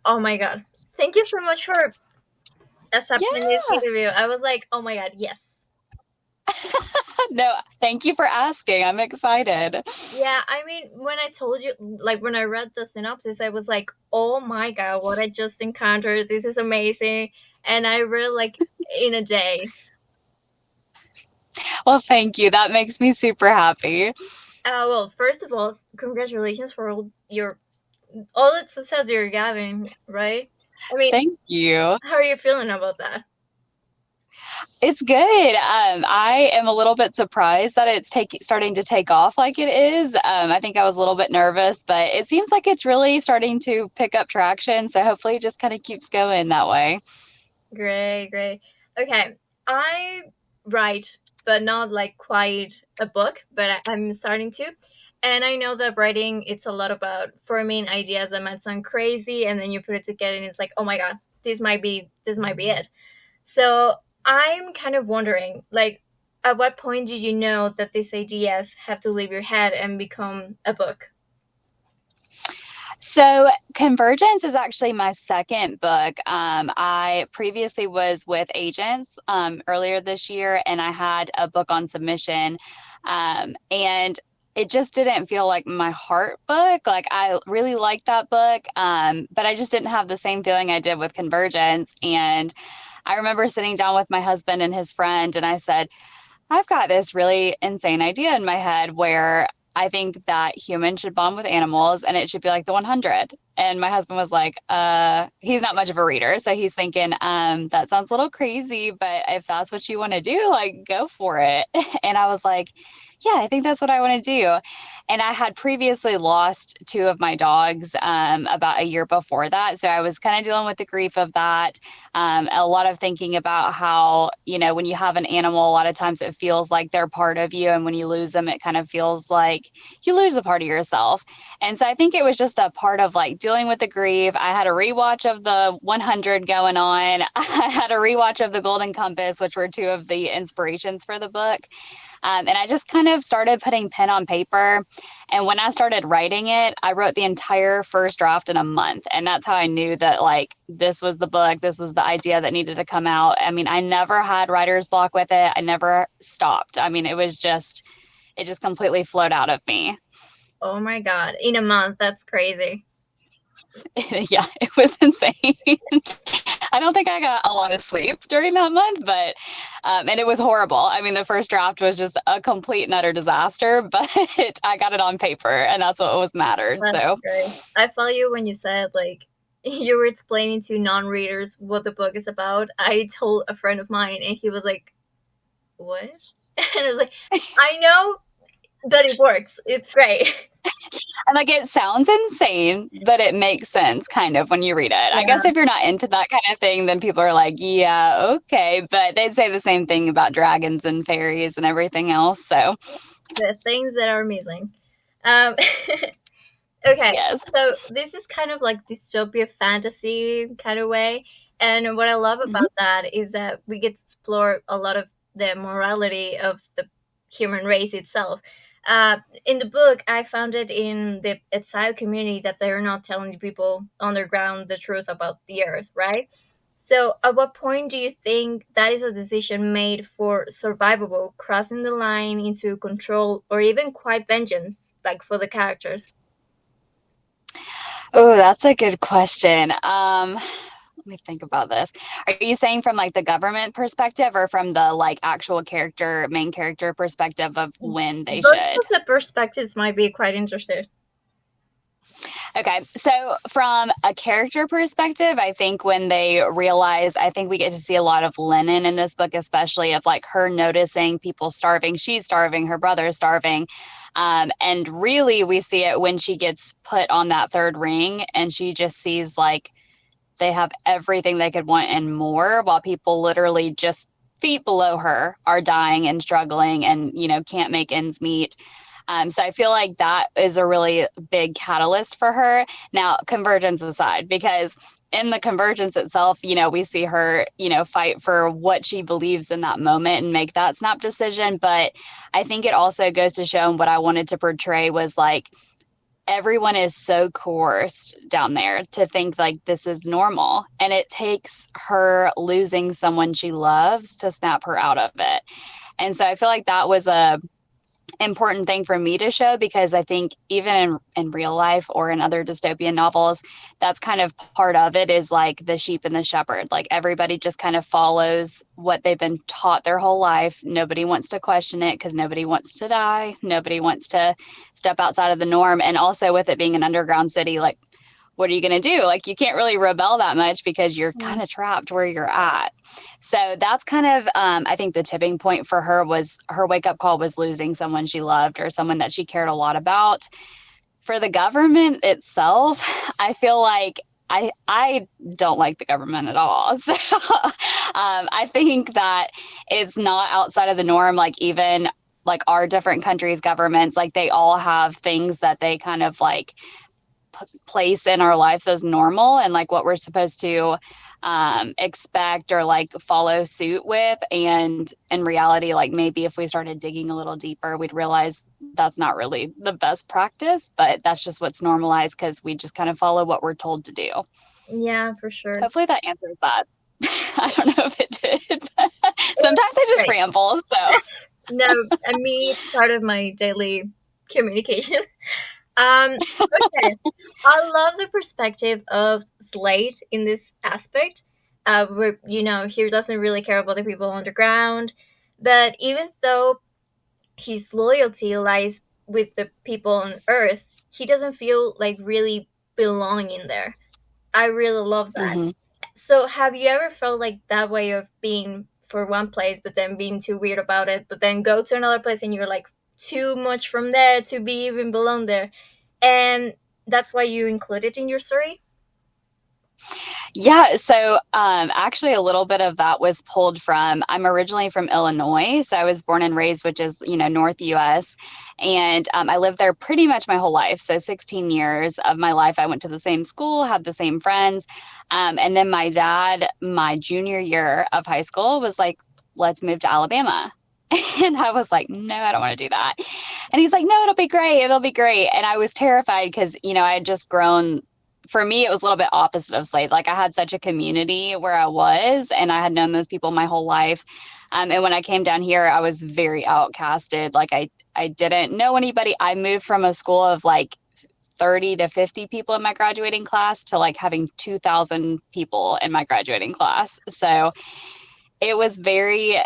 Oh my God. Thank you so much for accepting this Yeah. interview. I was like, oh my God, yes. No, thank you for asking. I'm excited. Yeah, I mean, when I told you, like, when I read the synopsis, I was like, oh my God, what I just encountered. This is amazing. And I read it like in a day. Well, thank you. That makes me super happy. Well, first of all, congratulations for all the success you're having, right? I mean, Thank you. how are you feeling about that? It's good. I am a little bit surprised that it's starting to take off like it is. I think I was a little bit nervous, but it seems like it's really starting to pick up traction. So hopefully it just kind of keeps going that way. Great, great. Okay, I write, but not like quite a book, but I'm starting to. And I know that writing, it's a lot about forming ideas that might sound crazy, and then you put it together, and it's like, oh my God, this might be it. So I'm kind of wondering, like, at what point did you know that these ideas have to leave your head and become a book? So, Convergence is actually my second book. I previously was with agents earlier this year, and I had a book on submission. And it just didn't feel like my heart book. Like, I really liked that book, but I just didn't have the same feeling I did with Convergence. And I remember sitting down with my husband and his friend, and I said, I've got this really insane idea in my head where I think that humans should bond with animals and it should be like the 100. And my husband was like, he's not much of a reader. So he's thinking, that sounds a little crazy, but if that's what you want to do, like go for it. And I was like, yeah, I think that's what I want to do. And I had previously lost two of my dogs about a year before that. So I was kind of dealing with the grief of that. A lot of thinking about how, when you have an animal, a lot of times it feels like they're part of you. And when you lose them, it kind of feels like you lose a part of yourself. And so I think it was just a part of like dealing with the grief. I had a rewatch of the 100 going on. I had a rewatch of the Golden Compass, which were two of the inspirations for the book. And I just kind of started putting pen on paper. And when I started writing it, I wrote the entire first draft in a month. And that's how I knew that, like, this was the book, this was the idea that needed to come out. I mean, I never had writer's block with it. I never stopped. I mean, it just completely flowed out of me. Oh my God, in a month, that's crazy. Yeah, it was insane. I don't think I got a lot of sleep during that month, but and it was horrible. I mean, the first draft was just a complete and utter disaster, but I got it on paper, and that's what was mattered. That's So great. I felt you when you said, like, you were explaining to non-readers what the book is about. I told a friend of mine, and he was like, "What?" And I was like, "I know, but it works. It's great." and like it sounds insane, but it makes sense kind of when you read it. I Yeah, guess if you're not into that kind of thing, then people are like, yeah, okay. But they'd say the same thing about dragons and fairies and everything else. So the things that are missing. Um, okay, yes. so this is kind of like dystopia fantasy kind of way, and what I love Mhm. about that is that we get to explore a lot of the morality of the human race itself. In the book, I found it in the exile community that they're not telling the people underground the truth about the earth, right? So, at what point do you think that is a decision made for survivable, crossing the line into control or even quite vengeance, like for the characters? Oh, that's a good question. Let me think about this. Are you saying from like the government perspective or from the like actual character, main character perspective of when they Both should? of the perspectives might be quite interesting. Okay, so from a character perspective, I think when they realize, I think we get to see a lot of Lennon in this book, especially of like her noticing people starving. She's starving, her brother's starving. And really, we see it when she gets put on that third ring and she just sees like they have everything they could want and more, while people literally just feet below her are dying and struggling and, can't make ends meet. So I feel like that is a really big catalyst for her. Now, convergence aside, because in the convergence itself, we see her, fight for what she believes in that moment and make that snap decision. But I think it also goes to show what I wanted to portray was like everyone is so coerced down there to think like this is normal. And it takes her losing someone she loves to snap her out of it. And so I feel like that was a important thing for me to show, because I think even in real life or in other dystopian novels, that's kind of part of it, is like the sheep and the shepherd. Like everybody just kind of follows what they've been taught their whole life. Nobody wants to question it because nobody wants to die. Nobody wants to step outside of the norm. And also with it being an underground city, like, what are you going to do? Like, you can't really rebel that much because you're kind of trapped where you're at. So that's kind of, I think the tipping point for her was her wake up call was losing someone she loved or someone that she cared a lot about. For the government itself, I feel like I don't like the government at all. So I think that it's not outside of the norm. Like even like our different countries' governments, like they all have things that they kind of like place in our lives as normal and like what we're supposed to expect or like follow suit with. And in reality, like maybe if we started digging a little deeper, we'd realize that's not really the best practice, but that's just what's normalized because we just kind of follow what we're told to do. Yeah, for sure. Hopefully that answers that. I don't know if it did. Sometimes I just ramble. So no, I mean, it's part of my daily communication. Okay. I love the perspective of Slade in this aspect. Where, you know, he doesn't really care about the people underground, but even though his loyalty lies with the people on Earth, he doesn't feel like really belonging there. I really love that. mm-hmm. So, have you ever felt like that way of being for one place, but then being too weird about it, but then go to another place and you're like too much from there to be even belong there? And that's why you include it in your story? Yeah, so actually a little bit of that was pulled from, I'm originally from Illinois, so I was born and raised, which is, you know, North US, and I lived there pretty much my whole life. So 16 years of my life, I went to the same school, had the same friends, and then my dad, my junior year of high school, was like, let's move to Alabama. And I was like, no, I don't want to do that. And he's like, no, it'll be great. It'll be great. And I was terrified because, you know, I had just grown. For me, it was a little bit opposite of Slade. Like I had such a community where I was, and I had known those people my whole life. And when I came down here, I was very outcasted. Like I didn't know anybody. I moved from a school of like 30 to 50 people in my graduating class to like having 2,000 people in my graduating class. So it was very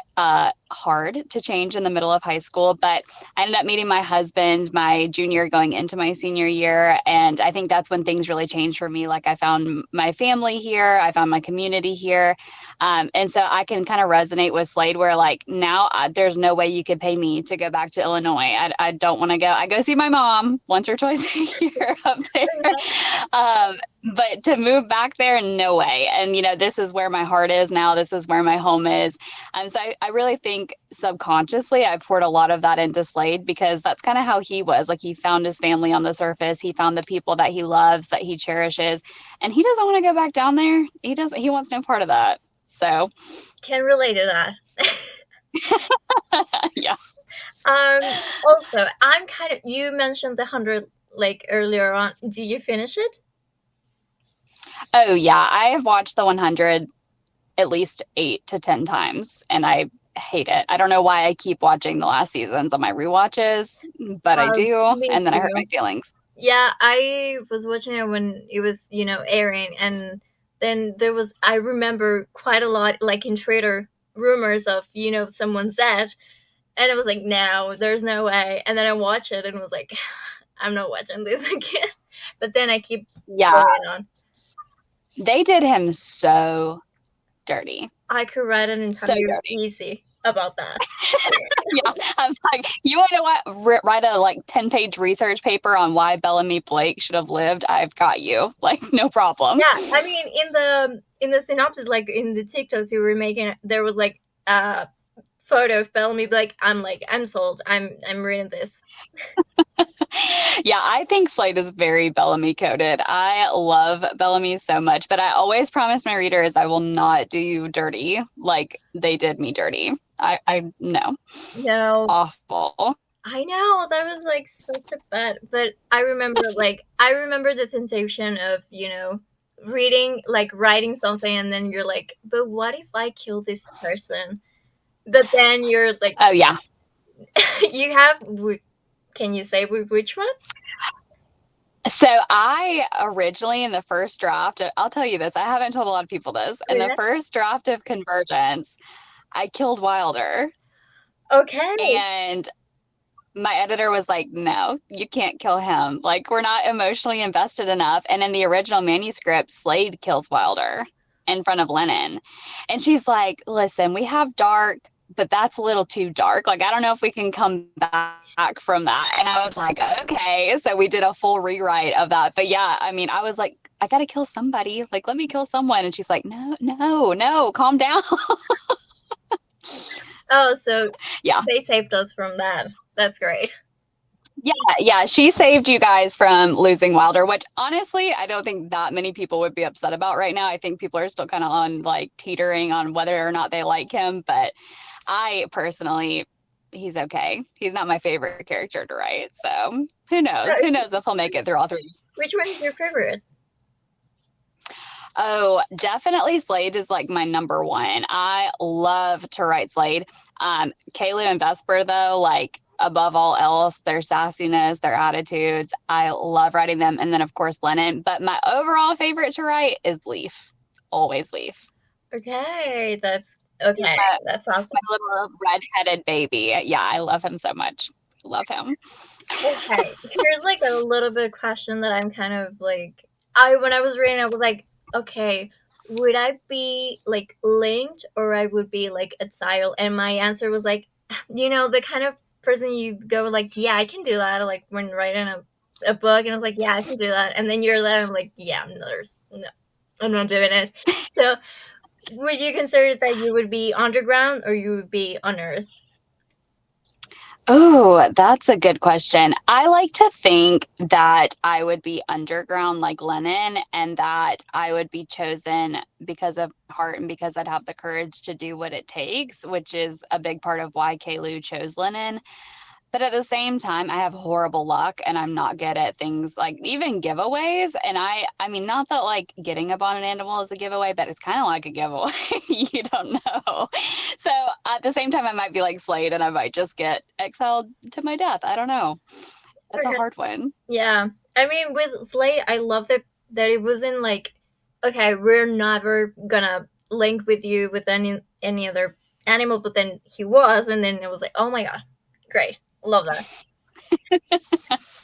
hard to change in the middle of high school, but I ended up meeting my husband my junior going into my senior year. And I think that's when things really changed for me. Like I found my family here, I found my community here. And so I can kind of resonate with Slade where like now there's no way you could pay me to go back to Illinois. I don't want to go. I go see my mom once or twice a year up there. But to move back there, no way. And, you know, this is where my heart is now. This is where my home is. So I really think subconsciously I poured a lot of that into Slade because that's kind of how he was. Like he found his family on the surface. He found the people that he loves, that he cherishes. And he doesn't want to go back down there. He wants no part of that. So can relate to that. Yeah. Also, I'm kind of, you mentioned the 100 like earlier on. Did you finish it? Oh yeah, I have watched the 100 at least 8 to 10 times, and I hate it. I don't know why I keep watching the last seasons on my rewatches, but I do, and then I hurt my feelings. Yeah, I was watching it when it was, you know, airing, and then there was, I remember quite a lot, like in Twitter, rumors of, you know, someone's dead, and it was like, no, there's no way. And then I watched it and was like, I'm not watching this again. But then I keep going on. They did him so dirty. I could write an entire easy about that. Yeah, I'm like, you want to know what? Write a like 10-page research paper on why Bellamy Blake should have lived. I've got you. Like, no problem. Yeah, I mean, in the synopsis, like in the TikToks you were making, there was like a photo of Bellamy Blake. I'm sold. I'm reading this. Yeah, I think Slade is very Bellamy coded. I love Bellamy so much, but I always promise my readers I will not do you dirty like they did me dirty. I no. No. Awful. I know that was like such a bad, but I remember the sensation of, reading, like writing something, and then you're like, but what if I kill this person? But then you're like, Oh yeah. you have, can you say which one? So I originally in the first draft, I'll tell you this, I haven't told a lot of people this. In the Okay. first draft of Convergence, I killed Wilder. Okay. And my editor was like, no, you can't kill him. Like, we're not emotionally invested enough. And in the original manuscript, Slade kills Wilder in front of Lennon. And she's like, listen, we have dark, but that's a little too dark. Like, I don't know if we can come back from that. And I was like, okay. So we did a full rewrite of that. But yeah, I mean, I was like, I got to kill somebody. Like, let me kill someone. And she's like, no, no, no, calm down. Oh, so Yeah. they saved us from that. That's great. Yeah, yeah, she saved you guys from losing Wilder, which honestly, I don't think that many people would be upset about right now. I think people are still kind of on like teetering on whether or not they like him, but I personally, he's okay. He's not my favorite character to write, so who knows? Who knows if he'll make it through all three? Which one is your favorite? Oh, definitely Slade is like my number one. I love to write Slade. Caillou and Vesper, though, like above all else, their sassiness, their attitudes, I love writing them. And then, of course, Lennon. But my overall favorite to write is Leaf. Always Leaf. Okay, that's awesome. My little red-headed baby. Yeah, I love him so much. Love him. Okay, here's like a little bit question that I'm kind of like, when I was reading, I was like, okay, would I be like linked or I would be like exiled? And my answer was like, the kind of person you go like, yeah, I can do that. Like when writing a book, and I was like, yeah, I can do that. And then you're there, I'm like, yeah, no, I'm not doing it. So, would you consider that you would be underground or you would be on Earth? Oh, that's a good question. I like to think that I would be underground like Lennon and that I would be chosen because of heart and because I'd have the courage to do what it takes, which is a big part of why Caillou chose Lennon. But at the same time, I have horrible luck and I'm not good at things like even giveaways. And I mean, not that like getting up on an animal is a giveaway, but it's kind of like a giveaway. You don't know. So at the same time, I might be like Slade and I might just get exiled to my death. I don't know. That's a Okay. hard one. Yeah. I mean, with Slade, I love that it wasn't like, okay, we're never gonna link with you with any other animal, but then he was, and then it was like, oh my god, great, love that.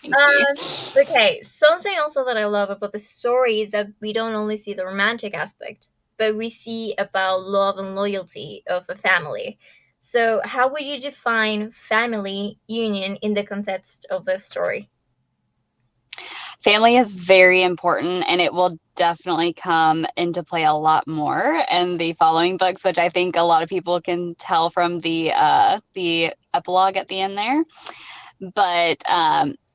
Thank you. Okay, something also that I love about the story is that we don't only see the romantic aspect, but we see about love and loyalty of a family. So, how would you define family union in the context of the story? Family is very important and it will definitely come into play a lot more in the following books, which I think a lot of people can tell from the epilogue at the end there. But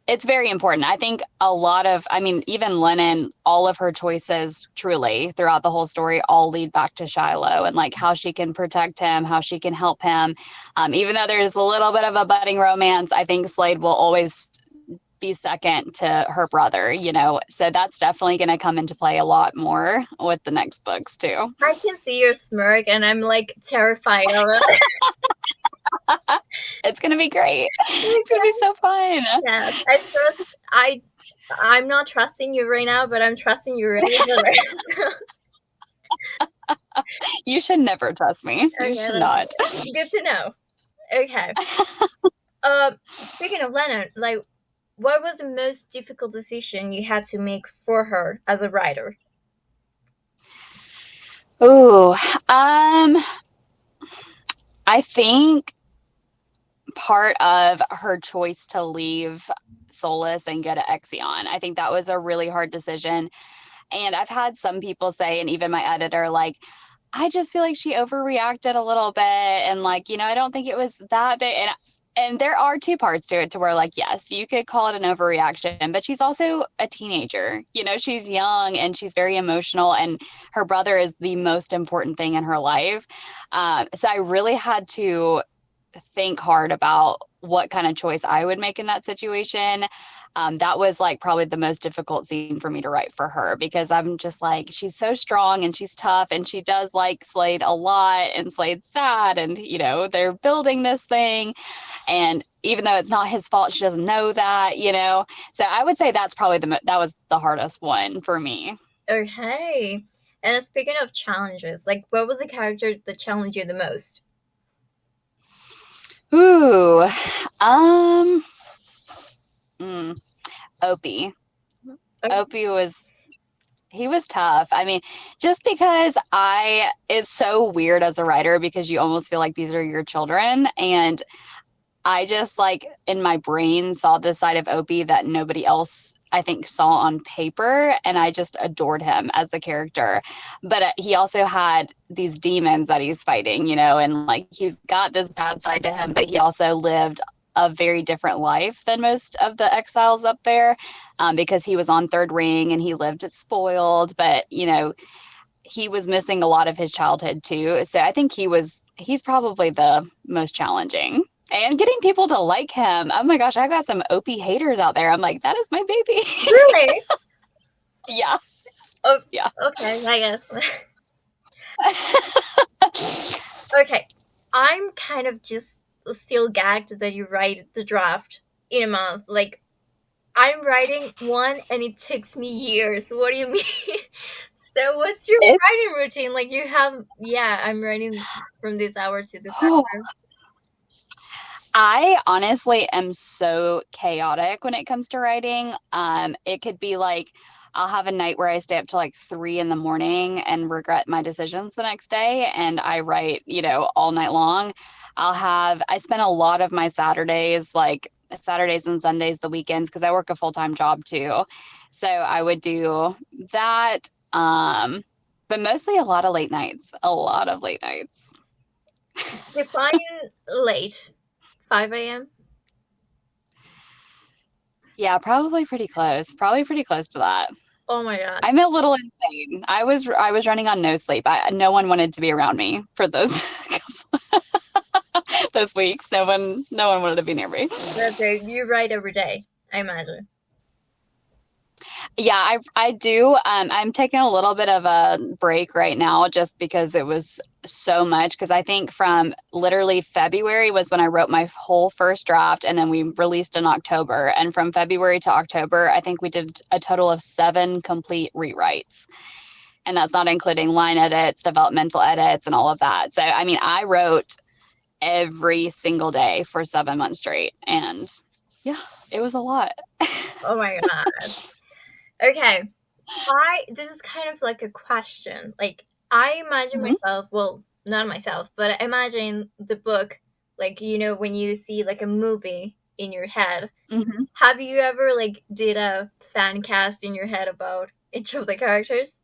it's very important. I think I mean, even Lennon, all of her choices truly throughout the whole story all lead back to Shiloh and like how she can protect him, how she can help him. Even though there's a little bit of a budding romance, I think Slade will always be second to her brother, So that's definitely going to come into play a lot more with the next books too. I can see your smirk, and I'm like terrified of it. It's going to be great. It's going to be so fun. Yeah, I'm not trusting you right now, but I'm trusting you really for You should never trust me. You Okay, should not. good to know. Okay. Speaking of Lennon, like, what was the most difficult decision you had to make for her as a writer? Ooh, I think part of her choice to leave Solus and go to Exion, I think that was a really hard decision. And I've had some people say, and even my editor, like, I just feel like she overreacted a little bit. And like, I don't think it was that big. And there are two parts to it to where like, yes, you could call it an overreaction, but she's also a teenager. She's young and she's very emotional and her brother is the most important thing in her life. So I really had to think hard about what kind of choice I would make in that situation. That was like probably the most difficult scene for me to write for her, because I'm just like, she's so strong and she's tough and she does like Slade a lot, and Slade's sad, and they're building this thing, and even though it's not his fault, she doesn't know that. So I would say that's probably that was the hardest one for me. Okay. And speaking of challenges, like what was the character that challenged you the most? Ooh, um, mm, Opie. Okay. Opie he was tough. I mean, just because it's so weird as a writer, because you almost feel like these are your children. And I just like in my brain saw this side of Opie that nobody else I think saw on paper, and I just adored him as a character. But he also had these demons that he's fighting, and like he's got this bad side to him, but he also lived a very different life than most of the exiles up there, because he was on third ring and he lived spoiled, but he was missing a lot of his childhood too. So I think he's probably the most challenging. And getting people to like him. Oh my gosh, I got some Opie haters out there. I'm like, that is my baby. Really? Yeah. Oh, Yeah. okay, I guess. Okay, I'm kind of just still gagged that you write the draft in a month. Like, I'm writing one and it takes me years. What do you mean? So, what's your It's writing routine? Like, you have, yeah, I'm writing from this hour to this oh, hour. I honestly am so chaotic when it comes to writing. It could be like I'll have a night where I stay up till like 3 in the morning and regret my decisions the next day, and I write, all night long. I spend a lot of my Saturdays, like Saturdays and Sundays, the weekends, because I work a full-time job too. So I would do that. But mostly a lot of late nights, a lot of late nights. Define late. 5 a.m.? Yeah, probably pretty close. Probably pretty close to that. Oh my god. I'm a little insane. I was running on no sleep. No one wanted to be around me for those those weeks. No one wanted to be near me. That's it. You write every day, I imagine. Yeah, I do. I'm taking a little bit of a break right now just because it was so much. Because I think from literally February was when I wrote my whole first draft, and then we released in October. And from February to October, I think we did a total of 7 complete rewrites. And that's not including line edits, developmental edits, and all of that. So, I mean, I wrote every single day for 7 months straight. And yeah, it was a lot. Oh my god. Okay. This is kind of like a question. Like, I imagine Mhm. myself, well, not myself, but I imagine the book, like, when you see like a movie in your head. Mhm. Have you ever like did a fan cast in your head about each of the characters?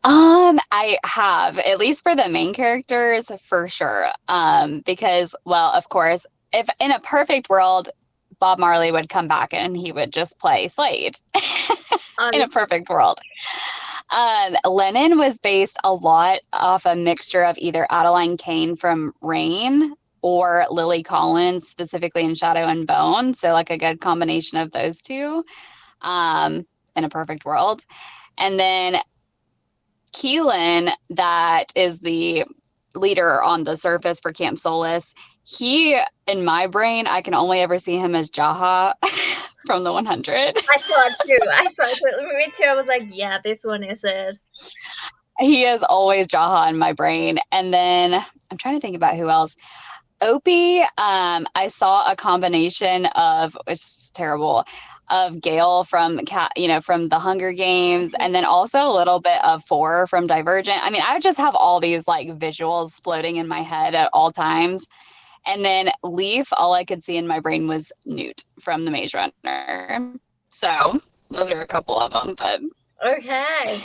I have, at least for the main characters, for sure. Because, well, of course, if in a perfect world, Bob Marley would come back and he would just play Slade in a perfect world. Lennon was based a lot off a mixture of either Adeline Kane from Rain or Lily Collins, specifically in Shadow and Bone. So, like a good combination of those two, in a perfect world. And then Keelan, that is the leader on the surface for Camp Solace, he, in my brain, I can only ever see him as Jaha from the 100. I saw it too. Me too. I was like, yeah, this one is it. He is always Jaha in my brain. And then I'm trying to think about who else. Opie, I saw a combination of, it's terrible, of Gale from from the Hunger Games, and then also a little bit of Four from Divergent. I mean, I just have all these like visuals floating in my head at all times. And then Leaf, all I could see in my brain was Newt from The Maze Runner. So those are a couple of them, but Okay.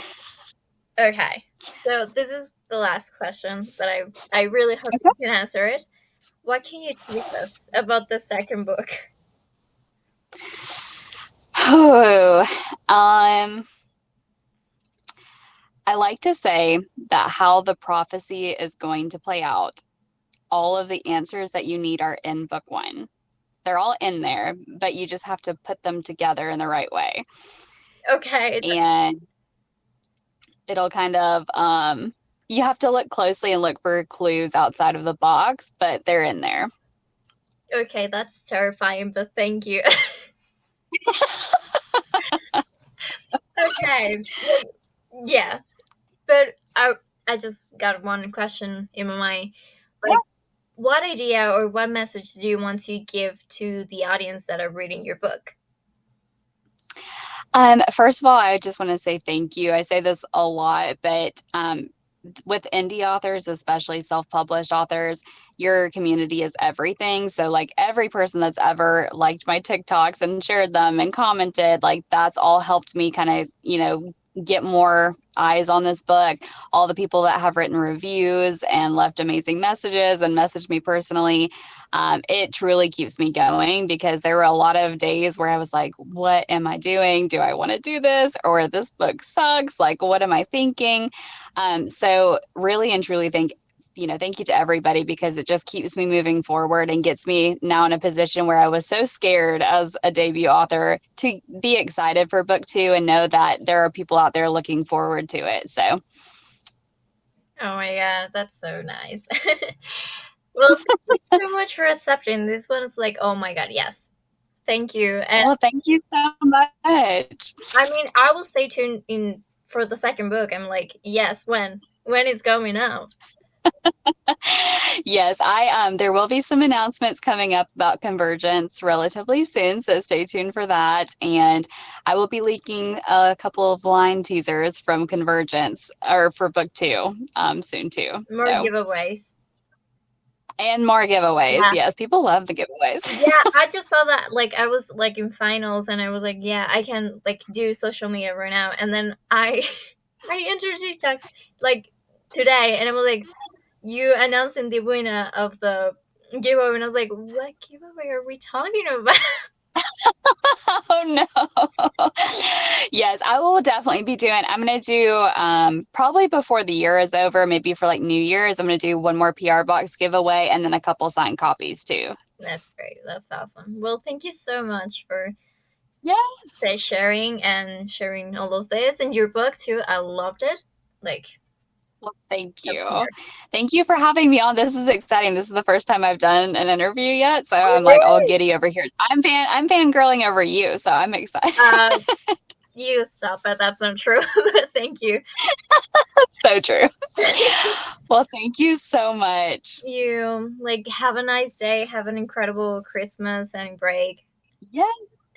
So this is the last question that I really hope you can answer it. What can you tease us about the second book? Oh, I like to say that how the prophecy is going to play out all of the answers that you need are in book one. They're all in there, but you just have to put them together in the right way. Okay. And it'll kind of, you have to look closely and look for clues outside of the box, but they're in there. Okay, that's terrifying, but thank you. Okay. Yeah. But I just got one question in my mind. Like, what idea or what message do you want to give to the audience that are reading your book? First of all, I just want to say thank you. I say this a lot, but with indie authors, especially self-published authors, your community is everything. So like every person that's ever liked my TikToks and shared them and commented, like that's all helped me kind of, get more eyes on this book. All the people that have written reviews and left amazing messages and messaged me personally. It truly keeps me going because there were a lot of days where I was like, what am I doing? Do I want to do this? Or this book sucks? Like, what am I thinking? So really and truly thank you to everybody because it just keeps me moving forward and gets me now in a position where I was so scared as a debut author to be excited for book two and know that there are people out there looking forward to it. So. Oh my God, that's so nice. Well, thank you so much for accepting. This one is like, oh my God, yes. Thank you. And well, thank you so much. I mean, I will stay tuned in for the second book. I'm like, yes, when it's coming out. Yes, there will be some announcements coming up about Convergence relatively soon, so stay tuned for that. And I will be leaking a couple of line teasers from Convergence or for book two soon too. More giveaways. And more giveaways. Yeah. Yes, people love the giveaways. Yeah, I just saw that. Like, I was like in finals, and I was like, yeah, I can like do social media right now. And then I entered TikTok like today, and I was like, you announcing the winner of the giveaway, and I was like, what giveaway are we talking about? Oh no. Yes, I will definitely be doing. I'm going to do probably before the year is over, maybe for like New Year's, I'm going to do one more PR box giveaway and then a couple signed copies too. That's great. That's awesome. Well, thank you so much for sharing all of this and your book too. I loved it. Well, thank you. Thank you for having me on. This is exciting. This is the first time I've done an interview yet, so I'm like all giddy over here. I'm fangirling over you, so I'm excited. You stop it. That's not true. Thank you. So true. Well, thank you so much. You have a nice day. Have an incredible Christmas and break. Yes.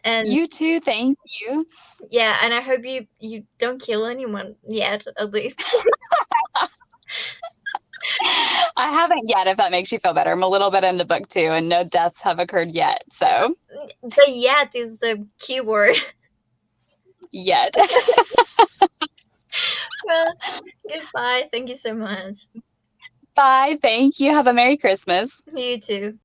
And you too. Thank you. Yeah, and I hope you don't kill anyone yet, at least. I haven't yet, if that makes you feel better. I'm a little bit into book two, and no deaths have occurred yet. So the yet is the key word. Yet. Well, goodbye. Thank you so much. Bye. Thank you. Have a Merry Christmas. You too.